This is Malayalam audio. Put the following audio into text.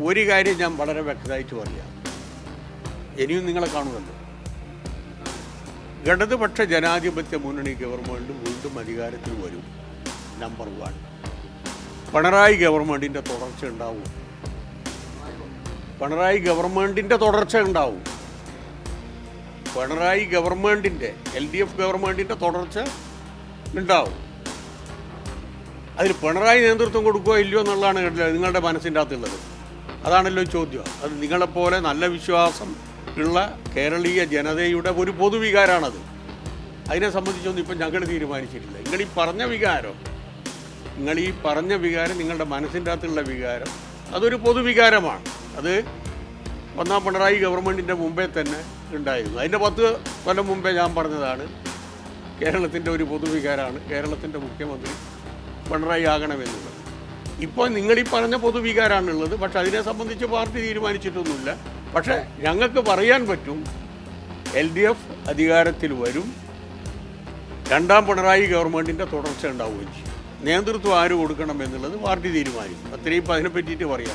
ഒരു കാര്യം ഞാൻ വളരെ വ്യക്തമായിട്ട് പറയാം, ഇനിയും നിങ്ങളെ കാണുമല്ലോ. ഇടതുപക്ഷ ജനാധിപത്യ മുന്നണി ഗവൺമെൻറ് വീണ്ടും അധികാരത്തിൽ വരും. നമ്പർ 1, പിണറായി ഗവൺമെൻറ്റിൻ്റെ തുടർച്ച ഉണ്ടാവും. പിണറായി ഗവൺമെൻറ്റിൻ്റെ തുടർച്ച ഉണ്ടാവും. പിണറായി ഗവൺമെൻറ്റിൻ്റെ LDF ഗവൺമെൻറ്റിൻ്റെ തുടർച്ച ഉണ്ടാവും. അതിൽ പിണറായി നേതൃത്വം കൊടുക്കുകയോ ഇല്ലയോ എന്നുള്ളതാണ് നിങ്ങളുടെ മനസ്സിൻ്റെ അകത്തുള്ളത്. അതാണല്ലോ ചോദ്യം. അത് നിങ്ങളെപ്പോലെ നല്ല വിശ്വാസം ഉള്ള കേരളീയ ജനതയുടെ ഒരു പൊതുവികാരമാണത്. അതിനെ സംബന്ധിച്ചൊന്നും ഇപ്പം ഞങ്ങൾ തീരുമാനിച്ചിട്ടില്ല. നിങ്ങൾ ഈ പറഞ്ഞ വികാരം നിങ്ങളുടെ മനസ്സിൻ്റെ അകത്തുള്ള വികാരം അതൊരു പൊതുവികാരമാണ്. അത് ഒന്നാം പിണറായി ഗവൺമെൻറ്റിൻ്റെ മുമ്പേ തന്നെ ഉണ്ടായിരുന്നു. അതിൻ്റെ 10 കൊല്ലം മുമ്പേ ഞാൻ പറഞ്ഞതാണ്, കേരളത്തിൻ്റെ ഒരു പൊതുവികാരമാണ് കേരളത്തിൻ്റെ മുഖ്യമന്ത്രി പിണറായി ആകണമെന്നുള്ളത്. ഇപ്പോൾ നിങ്ങളീ പറഞ്ഞ പൊതുവികാരമാണുള്ളത്. പക്ഷെ അതിനെ സംബന്ധിച്ച് പാർട്ടി തീരുമാനിച്ചിട്ടൊന്നുമില്ല. പക്ഷേ ഞങ്ങൾക്ക് പറയാൻ പറ്റും, LDF അധികാരത്തിൽ വരും, രണ്ടാം പിണറായി ഗവൺമെൻറ്റിൻ്റെ തുടർച്ച ഉണ്ടാവുകയും ചെയ്യും. നേതൃത്വം ആര് കൊടുക്കണം എന്നുള്ളത് പാർട്ടി തീരുമാനിക്കും. അത്രയും അതിനെ പറ്റിയിട്ട് പറയാൻ.